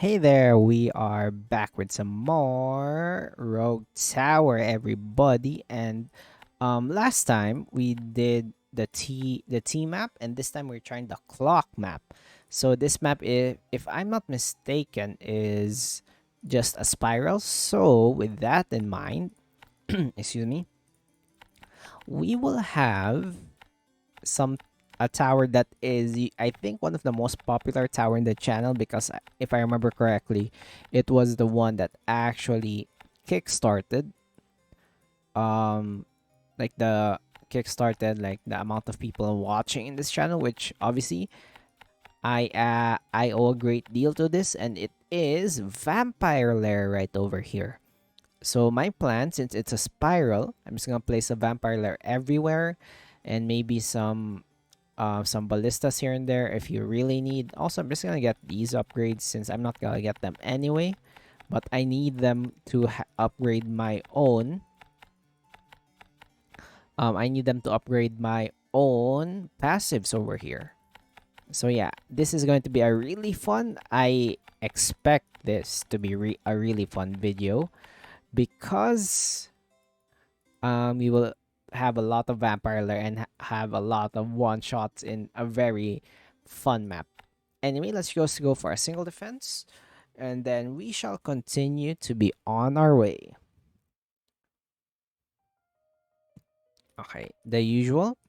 Hey there, we are back with some more Rogue Tower, everybody. And last time we did the T map, and this time we're trying the clock map. So this map, if I'm not mistaken, is just a spiral. So with that in mind, excuse me, we will have some a tower that is I think one of the most popular tower in the channel because if I remember correctly, it was the one that actually kickstarted um like the kickstarted like the amount of people watching in this channel, which obviously I owe a great deal to this, and it is Vampire Lair right over here. So my plan, since it's a spiral, I'm just gonna place a Vampire Lair everywhere, and maybe some ballistas here and there if you really need. Also, I'm just gonna get these upgrades since I'm not gonna get them anyway, but I need them to upgrade my own. I need them to upgrade my own passives over here. So yeah, this is going to be a really fun. I expect this to be a really fun video because we will have a lot of Vampire Lair and have a lot of one shots in a very fun map. Anyway, let's just go for a single defense, and then we shall continue to be on our way. Okay, the usual.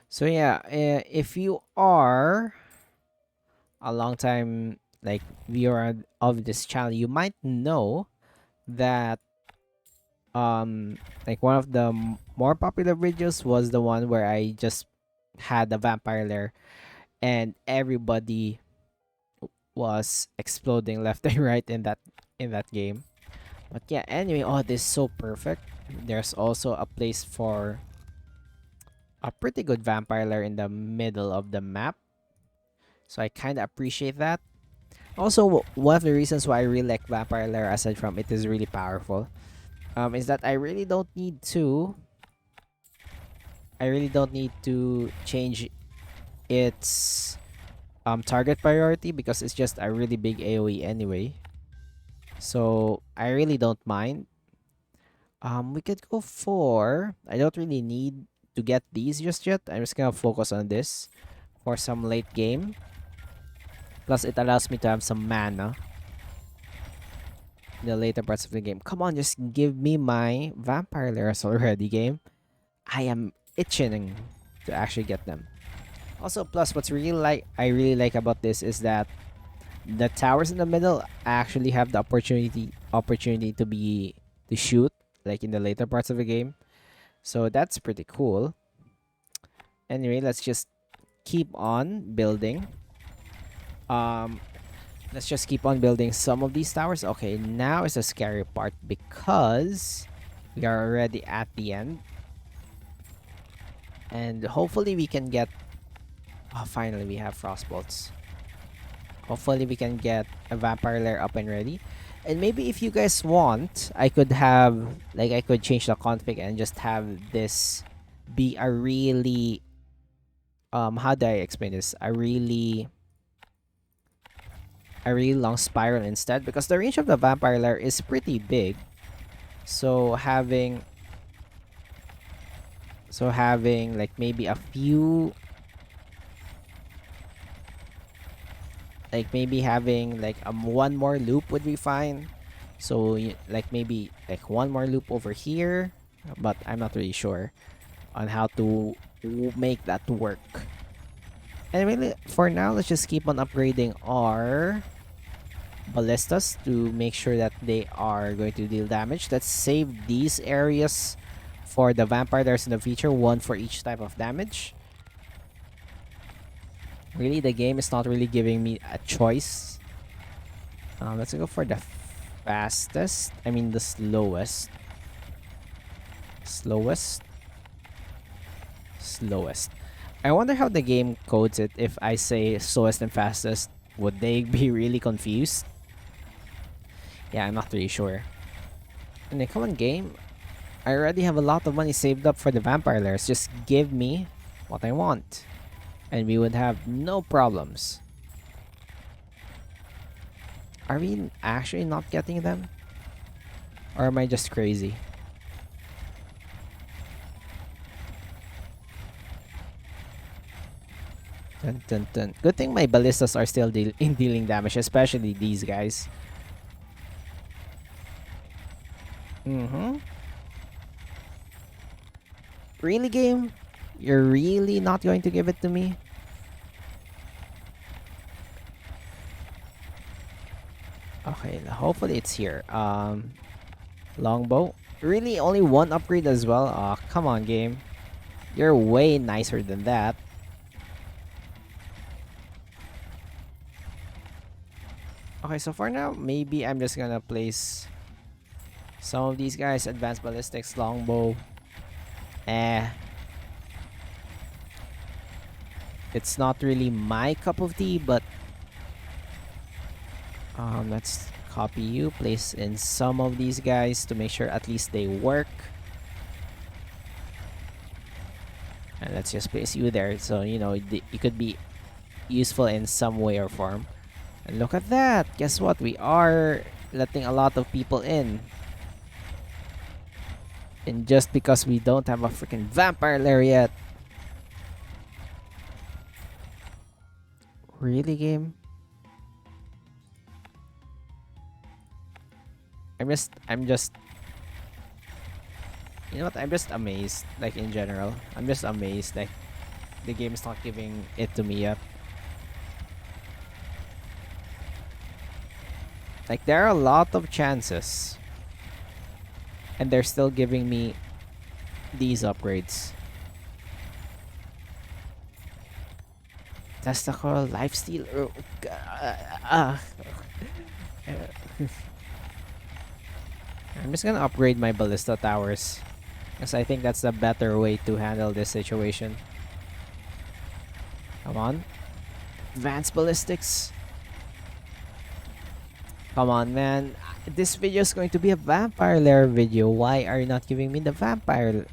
So yeah, if you are a long time like viewer of this channel, you might know that like one of the more popular videos was the one where I just had the Vampire Lair and everybody was exploding left and right in that game. But yeah, anyway, oh, this is so perfect. There's also a place for a pretty good Vampire Lair in the middle of the map, so I kind of appreciate that. Also, one of the reasons why I really like Vampire Lair, aside from it is really powerful, is that I really don't need to change its target priority because it's just a really big AoE anyway. So I really don't mind. We could go for. I don't really need to get these just yet. I'm just gonna focus on this for some late game. Plus, it allows me to have some mana in the later parts of the game. Come on, just give me my Vampire Lairs already, game. I am itching to actually get them. Also, plus, I really like about this is that the towers in the middle actually have the opportunity to shoot like in the later parts of the game. So that's pretty cool. Anyway, let's just keep on building. Um let's just keep on building some of these towers. Okay, now is the scary part because we are already at the end. And hopefully we can get finally we have frostbolts. Hopefully we can get a Vampire Lair up and ready. And maybe if you guys want, I could change the config and just have this be a really how do I explain this? A really long spiral instead, because the range of the Vampire Lair is pretty big. So having like maybe a few, like maybe having like one more loop would be fine. So like maybe like one more loop over here, but I'm not really sure on how to make that work. And really, for now, let's just keep on upgrading our ballistas to make sure that they are going to deal damage. Let's save these areas for the Vampire Lairs in the future, one for each type of damage. Really, the game is not really giving me a choice. Let's go for the fastest. I mean, the slowest. Slowest. I wonder how the game codes it. If I say slowest and fastest, would they be really confused? Yeah, I'm not really sure. And then, come on, game. I already have a lot of money saved up for the Vampire Lairs. Just give me what I want, and we would have no problems. Are we actually not getting them? Or am I just crazy? Dun, dun, dun. Good thing my ballistas are still dealing damage, especially these guys. Really, game? You're really not going to give it to me? Okay, hopefully it's here. Longbow. Really, only one upgrade as well? Aw, come on, game. You're way nicer than that. Okay, so for now, maybe I'm just gonna place some of these guys. Advanced ballistics, longbow. It's not really my cup of tea, but let's copy you, place in some of these guys to make sure at least they work. And let's just place you there so you know you could be useful in some way or form. And look at that! Guess what? We are letting a lot of people in. And just because we don't have a freaking vampire lair yet. Really, game? I'm just you know what? I'm just amazed, like in general. I'm just amazed, like the game's not giving it to me yet. Like there are a lot of chances. And they're still giving me these upgrades. Testicle, lifesteal. I'm just gonna upgrade my ballista towers. Because I think that's the better way to handle this situation. Come on. Advanced ballistics. Come on, man. This video is going to be a vampire lair video. Why are you not giving me the vampire?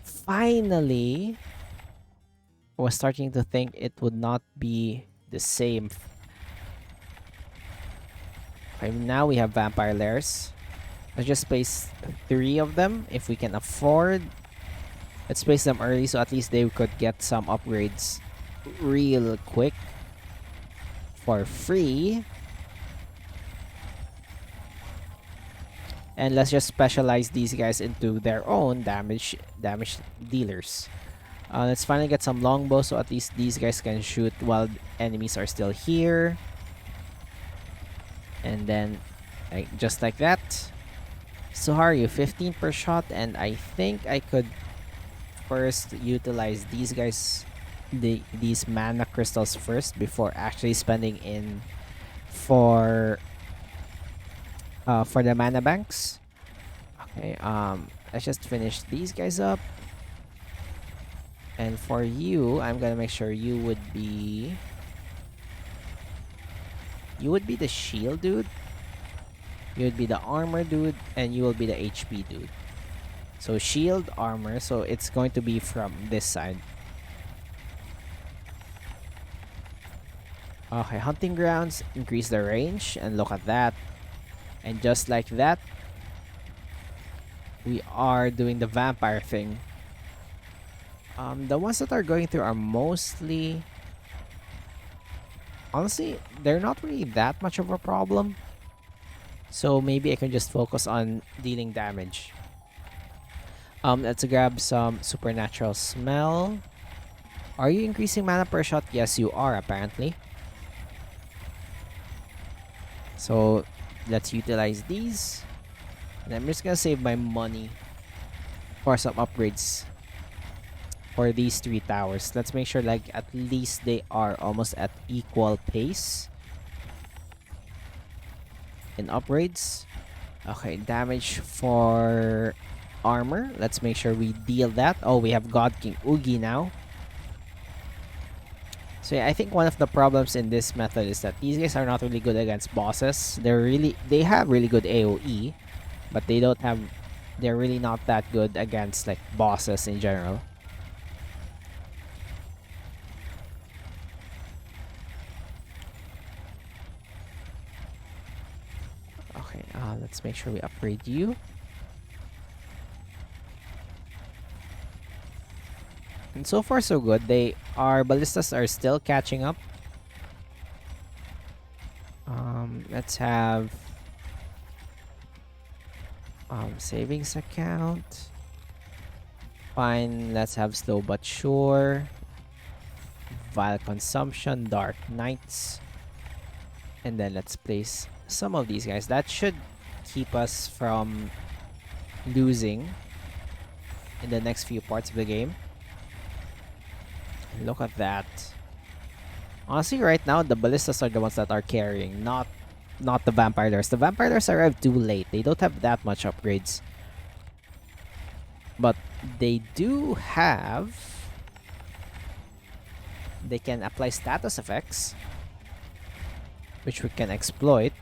Finally, I was starting to think it would not be the same. Okay, now we have vampire lairs. Let's just place 3 of them if we can afford. Let's place them early so at least they could get some upgrades real quick for free. And let's just specialize these guys into their own damage dealers. Let's finally get some longbows so at least these guys can shoot while enemies are still here. And then, just like that. So how are you? 15 per shot, and I think I could first utilize these guys, these mana crystals first before actually spending in for the mana banks. Okay, let's just finish these guys up. And for you, I'm gonna make sure you would be the shield dude. You would be the armor dude, and you will be the HP dude. So shield, armor, so it's going to be from this side. Okay, hunting grounds, increase the range, and look at that. And just like that, we are doing the vampire thing. The ones that are going through are mostly... Honestly, they're not really that much of a problem. So maybe I can just focus on dealing damage. Let's grab some supernatural smell. Are you increasing mana per shot? Yes, you are apparently. So let's utilize these. And I'm just gonna save my money for some upgrades for these 3 towers. Let's make sure like at least they are almost at equal pace in upgrades. Okay, damage for armor. Let's make sure we deal that. Oh, we have God King Oogie now. So yeah, I think one of the problems in this method is that these guys are not really good against bosses. They have really good AoE, but they're really not that good against like bosses in general. Okay, let's make sure we upgrade you. And so far so good. Our ballistas are still catching up. Let's have savings account. Fine, let's have slow but sure. Vile consumption, dark nights. And then let's place some of these guys. That should keep us from losing in the next few parts of the game. Look at that. Honestly, right now, the ballistas are the ones that are carrying, not the vampire lairs. The vampire lairs arrived too late. They don't have that much upgrades. But they do have... They can apply status effects, which we can exploit.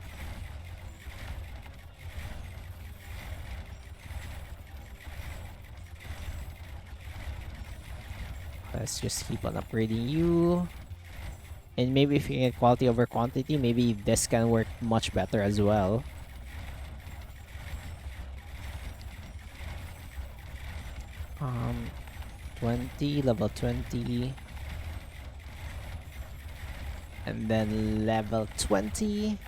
Let's just keep on upgrading you. And maybe if you get quality over quantity, maybe this can work much better as well. 20, level 20. And then level 20.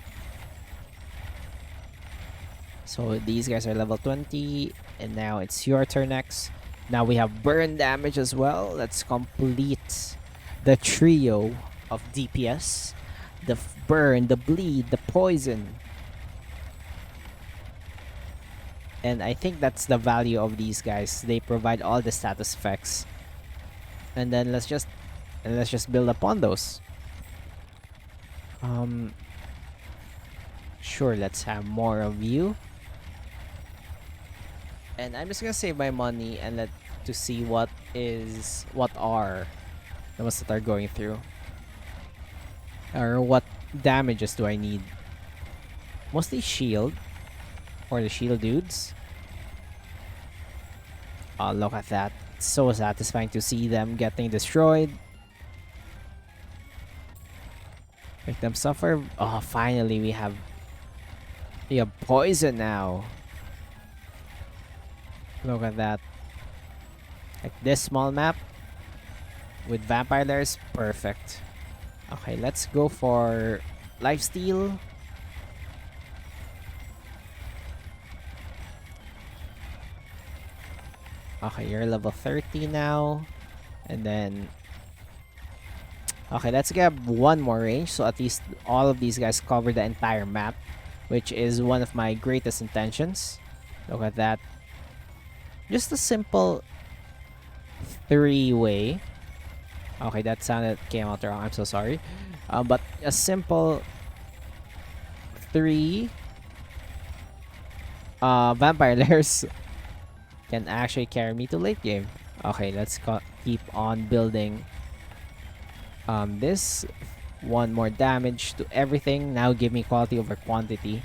So these guys are level 20. And now it's your turn next. Now we have burn damage as well. Let's complete the trio of DPS. The burn, the bleed, the poison. And I think that's the value of these guys. They provide all the status effects. And then let's just build upon those. Sure, let's have more of you. And I'm just gonna save my money and to see what are the ones that are going through. Or what damages do I need? Mostly shield. Or the shield dudes. Oh, look at that. It's so satisfying to see them getting destroyed. Make them suffer. Oh, finally we have poison now. Look at that. Like this small map with vampire lairs, perfect. Okay, let's go for lifesteal. Okay, you're level 30 now. And then... Okay, let's get one more range. So at least all of these guys cover the entire map. Which is one of my greatest intentions. Look at that. Just a simple 3-way. Okay, that came out wrong. I'm so sorry. But a simple 3 vampire lairs can actually carry me to late game. Okay, let's keep on building this. One more damage to everything. Now give me quality over quantity.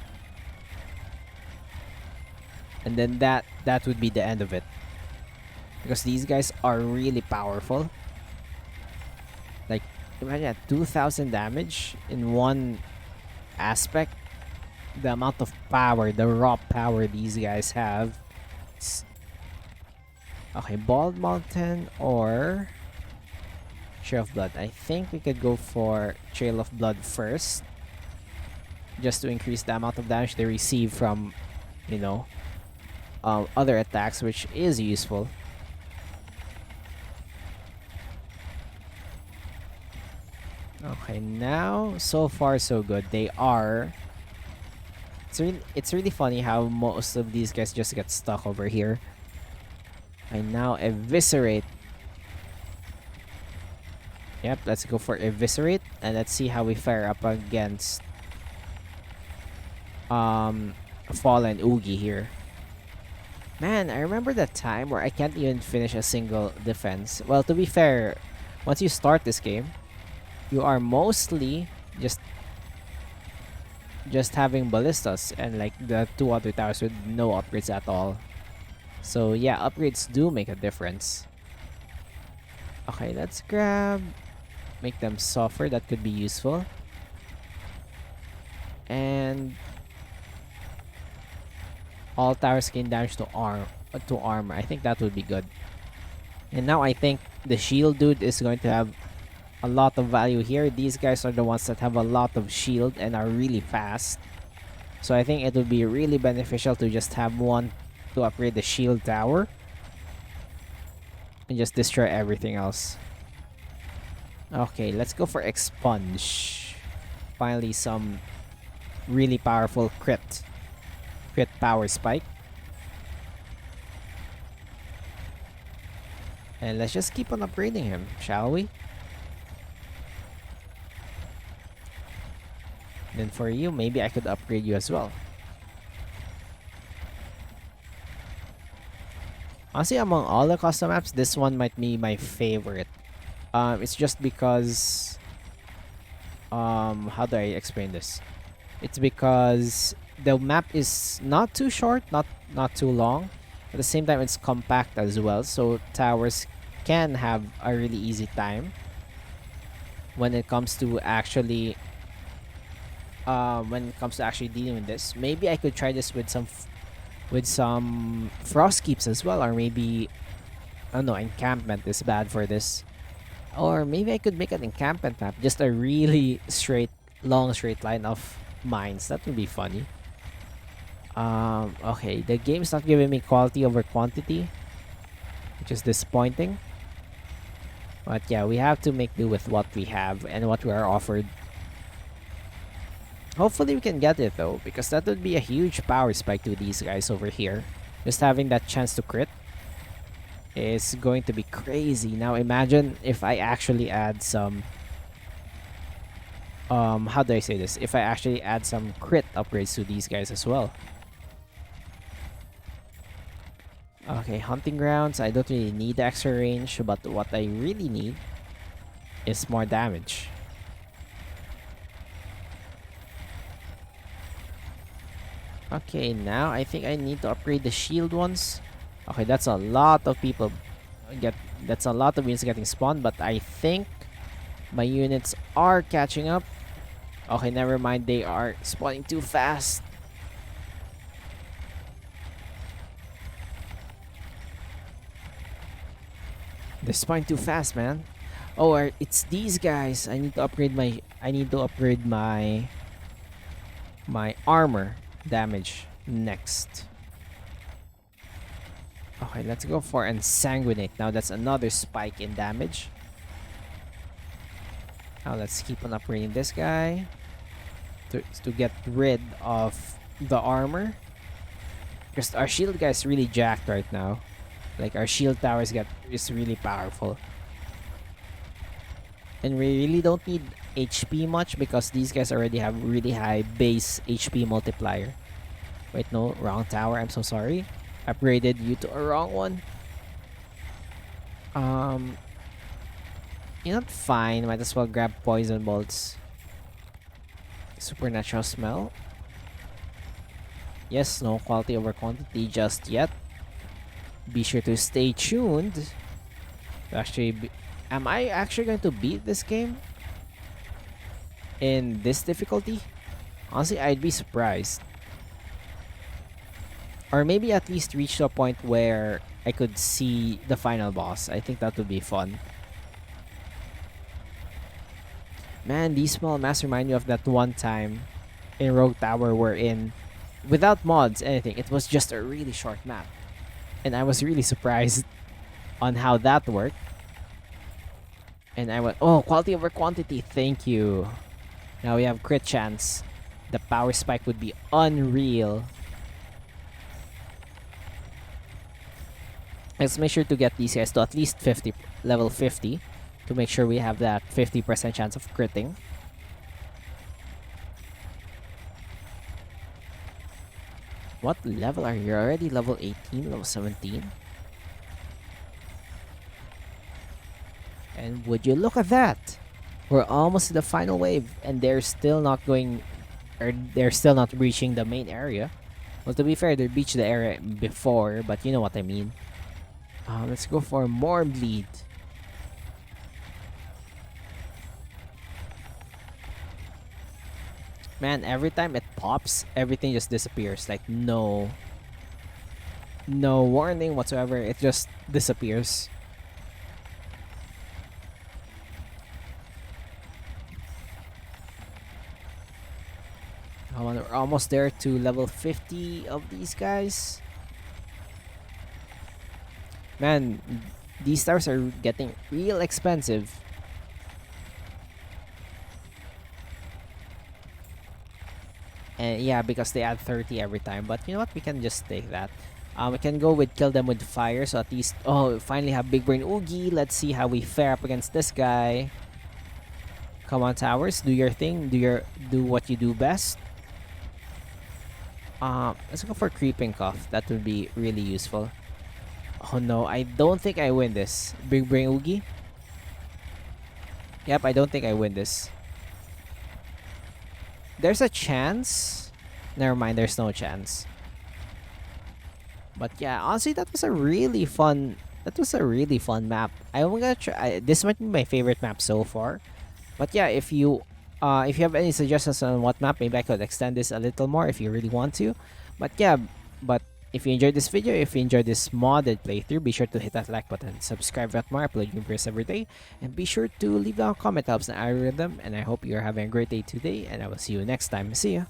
And then that would be the end of it. Because these guys are really powerful. Like, imagine at 2,000 damage in one aspect. The amount of power, the raw power these guys have. Okay, Bald Mountain or Trail of Blood. I think we could go for Trail of Blood first. Just to increase the amount of damage they receive from, other attacks, which is useful. Okay, now so far so good. They are. It's really funny how most of these guys just get stuck over here. I now eviscerate. Yep, let's go for eviscerate and let's see how we fare up against Fallen Oogie here. Man, I remember that time where I can't even finish a single defense. Well, to be fair, once you start this game, you are mostly just having ballistas and like the 2 other towers with no upgrades at all. So yeah, upgrades do make a difference. Okay, let's make them suffer. That could be useful. And All towers gain damage to armor. I think that would be good. And now I think the shield dude is going to have a lot of value here. These guys are the ones that have a lot of shield and are really fast. So I think it would be really beneficial to just have one to upgrade the shield tower and just destroy everything else. Okay, let's go for expunge. Finally, some really powerful crit power spike. And let's just keep on upgrading him, shall we? Then for you, maybe I could upgrade you as well. Honestly, among all the custom maps, this one might be my favorite. It's just because how do I explain this? It's because the map is not too short, not too long. At the same time, it's compact as well, so towers can have a really easy time when it comes to actually dealing with this. Maybe I could try this with some frost keeps as well, or maybe I don't know, encampment is bad for this. Or maybe I could make an encampment map, just a really long straight line of mines. That would be funny. Okay, the game's not giving me quality over quantity, which is disappointing. But yeah, we have to make do with what we have and what we are offered. Hopefully we can get it though, because that would be a huge power spike to these guys over here. Just having that chance to crit is going to be crazy. Now imagine if I actually add some how do I say this? If I actually add some crit upgrades to these guys as well. Okay, hunting grounds. I don't really need extra range, but what I really need is more damage. Okay, now I think I need to upgrade the shield ones. Okay, that's a lot of people that's a lot of units getting spawned, but I think my units are catching up. Okay, never mind, they are spawning too fast. They're spawning too fast, man. Oh, it's these guys. I need to upgrade my armor damage next. Okay, let's go for Ensanguinate. Now that's another spike in damage. Now let's keep on upgrading this guy to get rid of the armor. Because our shield guy is really jacked right now. Like our shield tower is really powerful. And we really don't need HP much because these guys already have really high base HP multiplier. Wait, no, wrong tower. I'm so sorry. Upgraded you to a wrong one. You're not fine. Might as well grab poison bolts. Supernatural smell. Yes, no quality over quantity just yet. Be sure to stay tuned. Am I actually going to beat this game in this difficulty? Honestly, I'd be surprised. Or maybe at least reach to a point where I could see the final boss. I think that would be fun. Man, these small maps remind me of that one time in Rogue Tower we're in. Without mods, anything, it was just a really short map. And I was really surprised on how that worked. And I went, oh, quality over quantity, thank you. Now we have crit chance. The power spike would be unreal. Let's make sure to get these guys to at least level 50 to make sure we have that 50% chance of critting. What level are you already? Level 18, level 17? And would you look at that? We're almost to the final wave and they're still not reaching the main area. Well, to be fair, they reached the area before, but you know what I mean. Let's go for more bleed. Man, every time it pops, everything just disappears. Like, no no warning whatsoever. It just disappears. We're almost there to level 50 of these guys. Man, these stars are getting real expensive. And yeah, because they add 30 every time. But you know what? We can just take that. We can go with kill them with fire. So at least, oh, we finally have Big Brain Oogie. Let's see how we fare up against this guy. Come on, towers, do your thing. Do what you do best. Let's go for creeping cough. That would be really useful. Oh no, I don't think I win this. Big Brain Oogie. Yep, I don't think I win this. There's a chance. Never mind, there's no chance. But yeah, honestly, that was a really fun. That was a really fun map. I'm gonna try. This might be my favorite map so far. But yeah, if you have any suggestions on what map, maybe I could extend this a little more if you really want to. But yeah, but if you enjoyed this video, if you enjoyed this modded playthrough, be sure to hit that like button, subscribe for more, upload new videos every day, and be sure to leave down a comment, helps the algorithm. And I hope you're having a great day today, and I will see you next time. See ya.